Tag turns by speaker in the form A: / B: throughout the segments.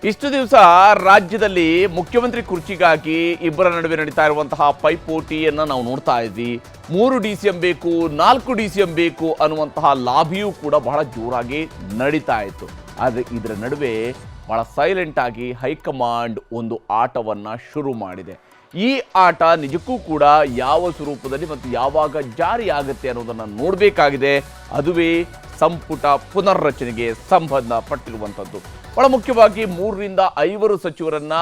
A: ಇಷ್ಟು ದಿವಸ ರಾಜ್ಯದಲ್ಲಿ ಮುಖ್ಯಮಂತ್ರಿ ಕುರ್ಚಿಗಾಗಿ ಇಬ್ಬರ ನಡುವೆ ನಡೀತಾ ಇರುವಂತಹ ಪೈಪೋಟಿಯನ್ನು ನಾವು ನೋಡ್ತಾ ಇದ್ವಿ. 3 DCM ಬೇಕು, 4 DCM ಬೇಕು ಅನ್ನುವಂತಹ ಲಾಬಿಯೂ ಕೂಡ ಬಹಳ ಜೋರಾಗಿ ನಡೀತಾ ಇತ್ತು. ಆದರೆ ಇದರ ನಡುವೆ ಬಹಳ ಸೈಲೆಂಟ್ ಆಗಿ ಹೈಕಮಾಂಡ್ ಒಂದು ಆಟವನ್ನು ಶುರು ಮಾಡಿದೆ. ಈ ಆಟ ನಿಜಕ್ಕೂ ಕೂಡ ಯಾವ ಸ್ವರೂಪದಲ್ಲಿ ಮತ್ತು ಯಾವಾಗ ಜಾರಿಯಾಗುತ್ತೆ ಅನ್ನೋದನ್ನು ನೋಡಬೇಕಾಗಿದೆ. ಅದುವೇ ಸಂಪುಟ ಪುನರ್ರಚನೆಗೆ ಸಂಬಂಧಪಟ್ಟಿರುವಂಥದ್ದು. ಬಹಳ ಮುಖ್ಯವಾಗಿ 3 ರಿಂದ 5 ಸಚಿವರನ್ನ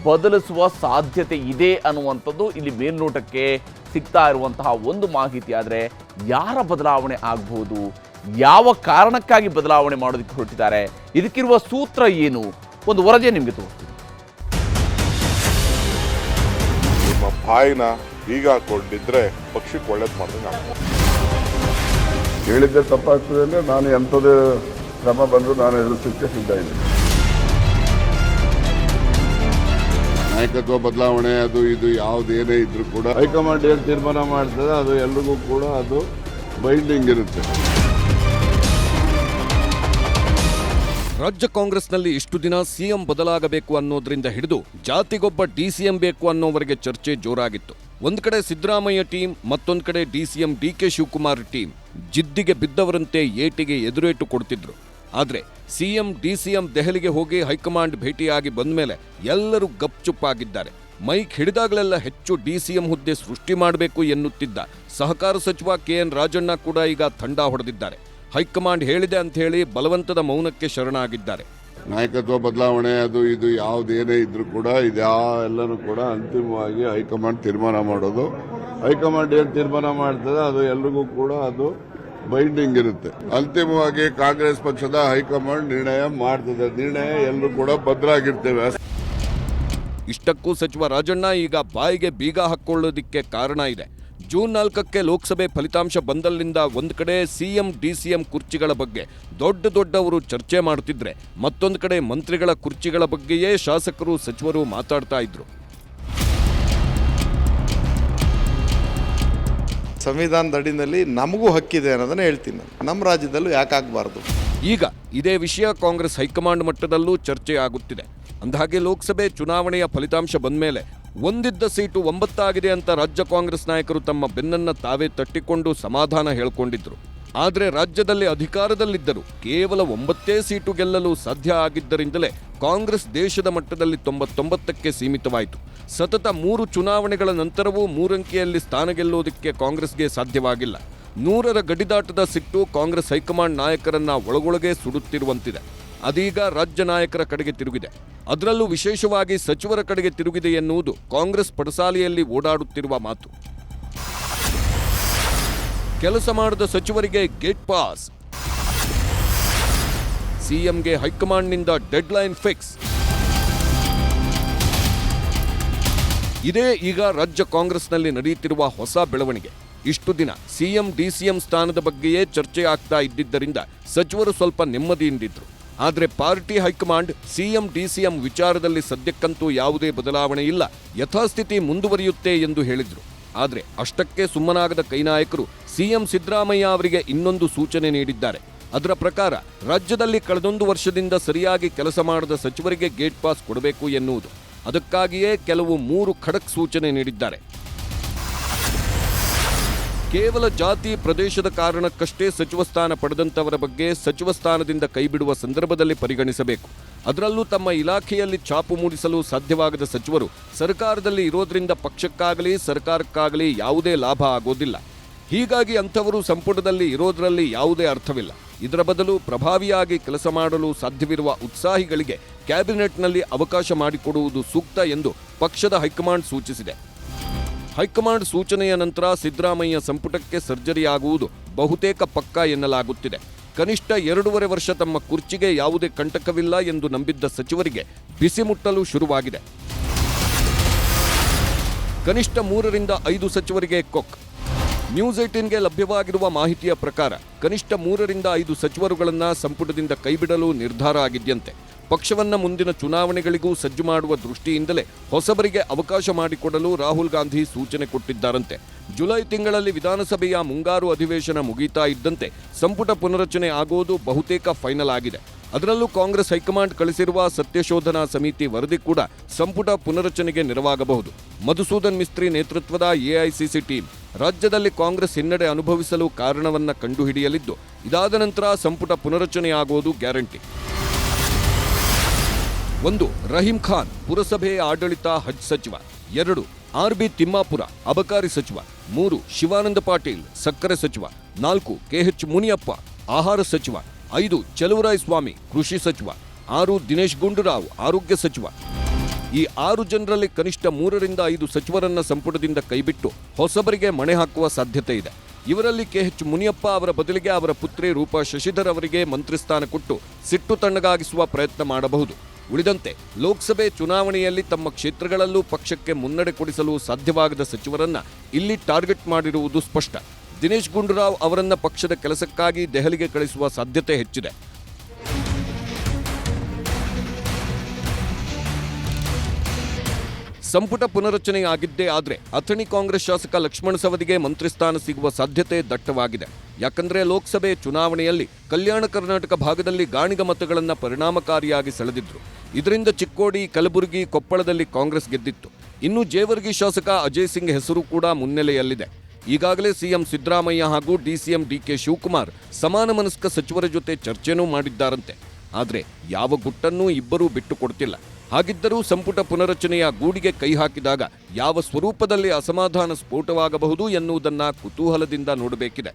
A: ಬದಲಿಸುವ ಸಾಧ್ಯತೆ ಇದೆ ಅನ್ನುವಂಥದ್ದು ಇಲ್ಲಿ ಮೇಲ್ನೋಟಕ್ಕೆ ಸಿಗ್ತಾ ಇರುವಂತಹ ಒಂದು ಮಾಹಿತಿ. ಆದರೆ ಯಾರ ಬದಲಾವಣೆ ಆಗಬಹುದು, ಯಾವ ಕಾರಣಕ್ಕಾಗಿ ಬದಲಾವಣೆ ಮಾಡೋದಕ್ಕೆ ಹೊರಟಿದ್ದಾರೆ, ಇದಕ್ಕಿರುವ ಸೂತ್ರ ಏನು, ಒಂದು ವರದಿ ನಿಮಗೆ ತೋರಿಸ್ತೀನಿ.
B: ನಿಮ್ಮ ಬಾಯಿನ ಈಗ ಹಾಕೊಂಡಿದ್ರೆ ಪಕ್ಷಕ್ಕೆ ಒಳ್ಳೇದು ಮಾಡಿದ್ರೆ
C: ಹೇಳಿದ್ದೆ ತಪ್ಪಾಗ್ತದೆ ಅಂದರೆ ನಾನು ಎಂಥದೇ ಕ್ರಮ ಬಂದರೂ ನಾನು ಎದುರಿಸಲಿಕ್ಕೆ ಸಿದ್ಧ ಇದ್ದೀನಿ. ನಾಯಕತ್ವ ಬದಲಾವಣೆ ಅದು ಇದು ಯಾವುದೇನೇ ಇದ್ರೂ ಕೂಡ ಹೈಕಮಾಂಡ್ ಏನು ತೀರ್ಮಾನ ಮಾಡ್ತದೆ ಅದು ಎಲ್ರಿಗೂ ಕೂಡ ಅದು ಬೈಂಡಿಂಗ್ ಇರುತ್ತೆ.
D: ರಾಜ್ಯ ಕಾಂಗ್ರೆಸ್ನಲ್ಲಿ ಇಷ್ಟು ದಿನ ಸಿಎಂ ಬದಲಾಗಬೇಕು ಅನ್ನೋದ್ರಿಂದ ಹಿಡಿದು ಜಾತಿಗೊಬ್ಬ DCM ಬೇಕು ಅನ್ನೋವರೆಗೆ ಚರ್ಚೆ ಜೋರಾಗಿತ್ತು. ಒಂದ್ ಕಡೆ ಸಿದ್ದರಾಮಯ್ಯ ಟೀಮ್, ಮತ್ತೊಂದ್ ಕಡೆ DCM DK ಶಿವಕುಮಾರ್ ಟೀಮ್ ಜಿದ್ದಿಗೆ ಬಿದ್ದವರಂತೆ ಏಟಿಗೆ ಎದುರೇಟು ಕೊಡ್ತಿದ್ರು. ಆದ್ರೆ ಸಿಎಂ DCM ದೆಹಲಿಗೆ ಹೋಗಿ ಹೈಕಮಾಂಡ್ ಭೇಟಿಯಾಗಿ ಬಂದ್ಮೇಲೆ ಎಲ್ಲರೂ ಗಪ್ಚುಪ್ಪಾಗಿದ್ದಾರೆ. ಮೈಕ್ ಹಿಡಿದಾಗಲೆಲ್ಲ ಹೆಚ್ಚು DCM ಹುದ್ದೆ ಸೃಷ್ಟಿ ಮಾಡಬೇಕು ಎನ್ನುತ್ತಿದ್ದ ಸಹಕಾರ ಸಚಿವ KN ರಾಜಣ್ಣ ಕೂಡ ಈಗ ತಂಡ ಹೊಡೆದಿದ್ದಾರೆ. ಹೈಕಮಾಂಡ್ ಹೇಳಿದೆ ಅಂತ ಹೇಳಿ ಬಲವಂತದ ಮೌನಕ್ಕೆ ಶರಣಾಗಿದ್ದಾರೆ.
C: ನಾಯಕತ್ವ ಬದಲಾವಣೆ ಅದು ಇದು ಯಾವುದೇನೇ ಇದ್ರೂ ಕೂಡ ಇದೆಲ್ಲನೂ ಕೂಡ ಅಂತಿಮವಾಗಿ ಹೈಕಮಾಂಡ್ ತೀರ್ಮಾನ ಮಾಡೋದು. ಹೈಕಮಾಂಡ್ ಏನು ತೀರ್ಮಾನ ಮಾಡ್ತದೆ ಅದು ಎಲ್ರಿಗೂ ಕೂಡ ಅದು ಬೈಂಡಿಂಗ್ ಇರುತ್ತೆ. ಅಂತಿಮವಾಗಿ ಕಾಂಗ್ರೆಸ್ ಪಕ್ಷದ ಹೈಕಮಾಂಡ್ ನಿರ್ಣಯ ಮಾಡ್ತದೆ. ನಿರ್ಣಯ ಎಲ್ಲರೂ ಕೂಡ ಭದ್ರಾಗಿರ್ತೇವೆ.
D: ಇಷ್ಟಕ್ಕೂ ಸಚಿವ ರಾಜಣ್ಣ ಈಗ ಬಾಯಿಗೆ ಬೀಗ ಹಾಕೊಳ್ಳೋದಿಕ್ಕೆ ಕಾರಣ ಇದೆ. ಜೂನ್ 4ಕ್ಕೆ ಲೋಕಸಭೆ ಫಲಿತಾಂಶ ಬಂದಲ್ಲಿಂದ ಒಂದ್ ಕಡೆ ಸಿಎಂ DCM ಕುರ್ಚಿಗಳ ಬಗ್ಗೆ ದೊಡ್ಡವರು ಚರ್ಚೆ ಮಾಡುತ್ತಿದ್ರೆ, ಮತ್ತೊಂದು ಕಡೆ ಮಂತ್ರಿಗಳ ಕುರ್ಚಿಗಳ ಬಗ್ಗೆಯೇ ಶಾಸಕರು ಸಚಿವರು ಮಾತಾಡ್ತಾ ಇದ್ರು.
E: ಸಂವಿಧಾನದ ಅಡಿನಲ್ಲಿ ನಮಗೂ ಹಕ್ಕಿದೆ ಅನ್ನೋದನ್ನ ಹೇಳ್ತೀನಿ. ನಮ್ಮ ರಾಜ್ಯದಲ್ಲೂ ಯಾಕಾಗಬಾರ್ದು.
D: ಈಗ ಇದೇ ವಿಷಯ ಕಾಂಗ್ರೆಸ್ ಹೈಕಮಾಂಡ್ ಮಟ್ಟದಲ್ಲೂ ಚರ್ಚೆ ಆಗುತ್ತಿದೆ. ಅಂದಹಾಗೆ ಲೋಕಸಭೆ ಚುನಾವಣೆಯ ಫಲಿತಾಂಶ ಬಂದ್ಮೇಲೆ ಒಂದಿದ್ದ ಸೀಟು 9 ಆಗಿದೆ ಅಂತ ರಾಜ್ಯ ಕಾಂಗ್ರೆಸ್ ನಾಯಕರು ತಮ್ಮ ಬೆನ್ನನ್ನ ತಾವೇ ತಟ್ಟಿಕೊಂಡು ಸಮಾಧಾನ ಹೇಳ್ಕೊಂಡಿದ್ರು. ಆದರೆ ರಾಜ್ಯದಲ್ಲಿ ಅಧಿಕಾರದಲ್ಲಿದ್ದರು ಕೇವಲ 9 ಸೀಟು ಗೆಲ್ಲಲು ಸಾಧ್ಯ ಆಗಿದ್ದರಿಂದಲೇ ಕಾಂಗ್ರೆಸ್ ದೇಶದ ಮಟ್ಟದಲ್ಲಿ 99ಕ್ಕೆ ಸೀಮಿತವಾಯಿತು. ಸತತ 3 ಚುನಾವಣೆಗಳ ನಂತರವೂ 3 ಅಂಕಿಯಲ್ಲಿ ಸ್ಥಾನ ಗೆಲ್ಲೋದಕ್ಕೆ ಕಾಂಗ್ರೆಸ್ಗೆ ಸಾಧ್ಯವಾಗಿಲ್ಲ. 100ರ ಗಡಿದಾಟದ ಸಿಟ್ಟು ಕಾಂಗ್ರೆಸ್ ಹೈಕಮಾಂಡ್ ನಾಯಕರನ್ನ ಒಳಗೊಳಗೆ ಸುಡುತ್ತಿರುವಂತಿದೆ. ಅದೀಗ ರಾಜ್ಯ ನಾಯಕರ ಕಡೆಗೆ ತಿರುಗಿದೆ. ಅದರಲ್ಲೂ ವಿಶೇಷವಾಗಿ ಸಚಿವರ ಕಡೆಗೆ ತಿರುಗಿದೆ ಎನ್ನುವುದು ಕಾಂಗ್ರೆಸ್ ಪಡಸಾಲೆಯಲ್ಲಿ ಓಡಾಡುತ್ತಿರುವ ಮಾತು. ಕೆಲಸ ಮಾಡದ ಸಚಿವರಿಗೆ ಗೇಟ್ ಪಾಸ್, ಸಿಎಂಗೆ ಹೈಕಮಾಂಡ್ನಿಂದ ಡೆಡ್ಲೈನ್ ಫಿಕ್ಸ್. ಇದೇ ಈಗ ರಾಜ್ಯ ಕಾಂಗ್ರೆಸ್ನಲ್ಲಿ ನಡೆಯುತ್ತಿರುವ ಹೊಸ ಬೆಳವಣಿಗೆ. ಇಷ್ಟು ದಿನ ಸಿಎಂ DCM ಸ್ಥಾನದ ಬಗ್ಗೆಯೇ ಚರ್ಚೆ ಆಗ್ತಾ ಇದ್ದಿದ್ದರಿಂದ ಸಚಿವರು ಸ್ವಲ್ಪ ನೆಮ್ಮದಿಯಿಂದಿದ್ರು. ಆದರೆ ಪಾರ್ಟಿ ಹೈಕಮಾಂಡ್ ಸಿಎಂ DCM ವಿಚಾರದಲ್ಲಿ ಸದ್ಯಕ್ಕಂತೂ ಯಾವುದೇ ಬದಲಾವಣೆ ಇಲ್ಲ, ಯಥಾಸ್ಥಿತಿ ಮುಂದುವರಿಯುತ್ತೆ ಎಂದು ಹೇಳಿದ್ರು. ಆದರೆ ಅಷ್ಟಕ್ಕೆ ಸುಮ್ಮನಾಗದ ಕೈನಾಯಕರು ಸಿಎಂ ಸಿದ್ದರಾಮಯ್ಯ ಅವರಿಗೆ ಇನ್ನೊಂದು ಸೂಚನೆ ನೀಡಿದ್ದಾರೆ. ಅದರ ಪ್ರಕಾರ ರಾಜ್ಯದಲ್ಲಿ ಕಳೆದೊಂದು ವರ್ಷದಿಂದ ಸರಿಯಾಗಿ ಕೆಲಸ ಮಾಡದ ಸಚಿವರಿಗೆ ಗೇಟ್ ಪಾಸ್ ಕೊಡಬೇಕು ಎನ್ನುವುದು. ಅದಕ್ಕಾಗಿಯೇ ಕೆಲವು 3 ಖಡಕ್ ಸೂಚನೆ ನೀಡಿದ್ದಾರೆ. ಕೇವಲ ಜಾತಿ ಪ್ರದೇಶದ ಕಾರಣಕ್ಕಷ್ಟೇ ಸಚಿವ ಸ್ಥಾನ ಪಡೆದಂತವರ ಬಗ್ಗೆ ಸಚಿವ ಸ್ಥಾನದಿಂದ ಕೈಬಿಡುವ ಸಂದರ್ಭದಲ್ಲಿ ಪರಿಗಣಿಸಬೇಕು. ಅದರಲ್ಲೂ ತಮ್ಮ ಇಲಾಖೆಯಲ್ಲಿ ಛಾಪು ಮೂಡಿಸಲು ಸಾಧ್ಯವಾಗದ ಸಚಿವರು ಸರ್ಕಾರದಲ್ಲಿ ಇರೋದ್ರಿಂದ ಪಕ್ಷಕ್ಕಾಗಲಿ ಸರ್ಕಾರಕ್ಕಾಗಲಿ ಯಾವುದೇ ಲಾಭ ಆಗೋದಿಲ್ಲ. ಹೀಗಾಗಿ ಅಂಥವರು ಸಂಪುಟದಲ್ಲಿ ಇರೋದ್ರಲ್ಲಿ ಯಾವುದೇ ಅರ್ಥವಿಲ್ಲ. ಇದರ ಬದಲು ಪ್ರಭಾವಿಯಾಗಿ ಕೆಲಸ ಮಾಡಲು ಸಾಧ್ಯವಿರುವ ಉತ್ಸಾಹಿಗಳಿಗೆ ಕ್ಯಾಬಿನೆಟ್ನಲ್ಲಿ ಅವಕಾಶ ಮಾಡಿಕೊಡುವುದು ಸೂಕ್ತ ಎಂದು ಪಕ್ಷದ ಹೈಕಮಾಂಡ್ ಸೂಚಿಸಿದೆ. ಹೈಕಮಾಂಡ್ ಸೂಚನೆಯ ನಂತರ ಸಿದ್ದರಾಮಯ್ಯ ಸಂಪುಟಕ್ಕೆ ಸರ್ಜರಿ ಆಗುವುದು ಬಹುತೇಕ ಪಕ್ಕಾ ಎನ್ನಲಾಗುತ್ತಿದೆ. ಕನಿಷ್ಠ 2.5 ವರ್ಷ ತಮ್ಮ ಕುರ್ಚಿಗೆ ಯಾವುದೇ ಕಂಟಕವಿಲ್ಲ ಎಂದು ನಂಬಿದ್ದ ಸಚಿವರಿಗೆ ಬಿಸಿ ಮುಟ್ಟಲು ಶುರುವಾಗಿದೆ. ಕನಿಷ್ಠ 3 ರಿಂದ 5 ಸಚಿವರಿಗೆ ಕೊಕ್. ನ್ಯೂಸ್ 18ಗೆ ಲಭ್ಯವಾಗಿರುವ ಮಾಹಿತಿಯ ಪ್ರಕಾರ ಕನಿಷ್ಠ 3 ರಿಂದ 5 ಸಚಿವರುಗಳನ್ನು ಸಂಪುಟದಿಂದ ಕೈಬಿಡಲು ನಿರ್ಧಾರ ಆಗಿದೆಯಂತೆ. ಪಕ್ಷವನ್ನ ಮುಂದಿನ ಚುನಾವಣೆಗಳಿಗೂ ಸಜ್ಜು ಮಾಡುವ ದೃಷ್ಟಿಯಿಂದಲೇ ಹೊಸಬರಿಗೆ ಅವಕಾಶ ಮಾಡಿಕೊಡಲು ರಾಹುಲ್ ಗಾಂಧಿ ಸೂಚನೆ ಕೊಟ್ಟಿದ್ದಾರಂತೆ. ಜುಲೈ ತಿಂಗಳಲ್ಲಿ ವಿಧಾನಸಭೆಯ ಮುಂಗಾರು ಅಧಿವೇಶನ ಮುಗಿತಾ ಇದ್ದಂತೆ ಸಂಪುಟ ಪುನರಚನೆ ಆಗೋದು ಬಹುತೇಕ ಫೈನಲ್ ಆಗಿದೆ. ಅದರಲ್ಲೂ ಕಾಂಗ್ರೆಸ್ ಹೈಕಮಾಂಡ್ ಕಳಿಸಿರುವ ಸತ್ಯಶೋಧನಾ ಸಮಿತಿ ವರದಿ ಕೂಡ ಸಂಪುಟ ಪುನರಚನೆಗೆ ನೆರವಾಗಬಹುದು. ಮಧುಸೂದನ್ ಮಿಸ್ತ್ರಿ ನೇತೃತ್ವದ ಎಐಸಿಸಿ ಟೀಮ್ ರಾಜ್ಯದಲ್ಲಿ ಕಾಂಗ್ರೆಸ್ ಹಿನ್ನಡೆ ಅನುಭವಿಸಲು ಕಾರಣವನ್ನ ಕಂಡುಹಿಡಿಯಲಿದ್ದು, ಇದಾದ ನಂತರ ಸಂಪುಟ ಪುನರಚನೆಯಾಗುವುದು ಗ್ಯಾರಂಟಿ. 1. ರಹೀಂ ಖಾನ್ ಪುರಸಭೆ ಆಡಳಿತ ಹಜ್ ಸಚಿವ. 2. ಆರ್.ಬಿ. ತಿಮ್ಮಾಪುರ ಅಬಕಾರಿ ಸಚಿವ. 3. ಶಿವಾನಂದ ಪಾಟೀಲ್ ಸಕ್ಕರೆ ಸಚಿವ. 4. ಕೆ.ಎಚ್. ಮುನಿಯಪ್ಪ ಆಹಾರ ಸಚಿವ. 5. ಚಲುವರಾಯಸ್ವಾಮಿ ಕೃಷಿ ಸಚಿವ. 6. ದಿನೇಶ್ ಗುಂಡೂರಾವ್ ಆರೋಗ್ಯ ಸಚಿವ. ಈ 6 ಜನರಲ್ಲಿ ಕನಿಷ್ಠ 3 ರಿಂದ 5 ಸಚಿವರನ್ನ ಸಂಪುಟದಿಂದ ಕೈಬಿಟ್ಟು ಹೊಸಬರಿಗೆ ಮಣೆ ಹಾಕುವ ಸಾಧ್ಯತೆ ಇದೆ. ಇವರಲ್ಲಿ ಕೆ.ಎಚ್. ಮುನಿಯಪ್ಪ ಅವರ ಬದಲಿಗೆ ಅವರ ಪುತ್ರಿ ರೂಪಾ ಶಶಿಧರ್ ಅವರಿಗೆ ಮಂತ್ರಿ ಸ್ಥಾನ ಕೊಟ್ಟು ಸಿಟ್ಟು ತಣ್ಣಗಾಗಿಸುವ ಪ್ರಯತ್ನ ಮಾಡಬಹುದು. ಉಳಿದಂತೆ ಲೋಕಸಭೆ ಚುನಾವಣೆಯಲ್ಲಿ ತಮ್ಮ ಕ್ಷೇತ್ರಗಳಲ್ಲೂ ಪಕ್ಷಕ್ಕೆ ಮುನ್ನಡೆ ಕೊಡಿಸಲು ಸಾಧ್ಯವಾಗದ ಸಚಿವರನ್ನ ಇಲ್ಲಿ ಟಾರ್ಗೆಟ್ ಮಾಡಿರುವುದು ಸ್ಪಷ್ಟ. ದಿನೇಶ್ ಗುಂಡೂರಾವ್ ಅವರನ್ನ ಪಕ್ಷದ ಕೆಲಸಕ್ಕಾಗಿ ದೆಹಲಿಗೆ ಕಳಿಸುವ ಸಾಧ್ಯತೆ ಹೆಚ್ಚಿದೆ. ಸಂಪುಟ ಪುನರಚನೆಯಾಗಿದ್ದೇ ಆದ್ರೆ ಅಥಣಿ ಕಾಂಗ್ರೆಸ್ ಶಾಸಕ ಲಕ್ಷ್ಮಣ ಸವದಿಗೆ ಮಂತ್ರಿ ಸ್ಥಾನ ಸಿಗುವ ಸಾಧ್ಯತೆ ದಟ್ಟವಾಗಿದೆ. ಯಾಕಂದ್ರೆ ಲೋಕಸಭೆ ಚುನಾವಣೆಯಲ್ಲಿ ಕಲ್ಯಾಣ ಕರ್ನಾಟಕ ಭಾಗದಲ್ಲಿ ಗಾಣಿಗ ಮತಗಳನ್ನು ಪರಿಣಾಮಕಾರಿಯಾಗಿ ಸೆಳೆದಿದ್ರು. ಇದರಿಂದ ಚಿಕ್ಕೋಡಿ, ಕಲಬುರಗಿ, ಕೊಪ್ಪಳದಲ್ಲಿ ಕಾಂಗ್ರೆಸ್ ಗೆದ್ದಿತ್ತು. ಇನ್ನು ಜೇವರ್ಗಿ ಶಾಸಕ ಅಜಯ್ ಸಿಂಗ್ ಹೆಸರು ಕೂಡ ಮುನ್ನೆಲೆಯಲ್ಲಿದೆ. ಈಗಾಗಲೇ ಸಿಎಂ ಸಿದ್ದರಾಮಯ್ಯ ಹಾಗೂ ಡಿಸಿಎಂ ಡಿಕೆ ಶಿವಕುಮಾರ್ ಸಮಾನ ಮನಸ್ಕ ಸಚಿವರ ಜೊತೆ ಚರ್ಚೆನೂ ಮಾಡಿದ್ದಾರಂತೆ. ಆದರೆ ಯಾವ ಗುಟ್ಟನ್ನೂ ಇಬ್ಬರೂ ಬಿಟ್ಟು ಕೊಡ್ತಿಲ್ಲ. ಹಾಗಿದ್ದರೂ ಸಂಪುಟ ಪುನರಚನೆಯ ಗೂಡಿಗೆ ಕೈ ಹಾಕಿದಾಗ ಯಾವ ಸ್ವರೂಪದಲ್ಲಿ ಅಸಮಾಧಾನ ಸ್ಫೋಟವಾಗಬಹುದು ಎನ್ನುವುದನ್ನ ಕುತೂಹಲದಿಂದ ನೋಡಬೇಕಿದೆ.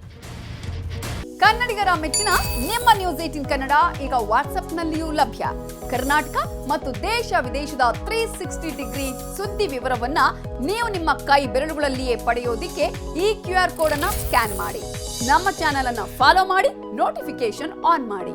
F: ಕನ್ನಡಿಗರ ಮೆಚ್ಚಿನ ನಿಮ್ಮ ನ್ಯೂಸ್ 18 ಕನ್ನಡ ಈಗ ವಾಟ್ಸ್ಆಪ್ನಲ್ಲಿಯೂ ಲಭ್ಯ. ಕರ್ನಾಟಕ ಮತ್ತು ದೇಶ ವಿದೇಶದ 360 ಡಿಗ್ರಿ ಸುದ್ದಿ ವಿವರವನ್ನ ನೀವು ನಿಮ್ಮ ಕೈ ಬೆರಳುಗಳಲ್ಲಿಯೇ ಪಡೆಯೋದಿಕ್ಕೆ ಈ QR ಕೋಡ್ ಅನ್ನ ಸ್ಕ್ಯಾನ್ ಮಾಡಿ. ನಮ್ಮ ಚಾನೆಲ್ ಅನ್ನ ಫಾಲೋ ಮಾಡಿ, ನೋಟಿಫಿಕೇಶನ್ ಆನ್ ಮಾಡಿ.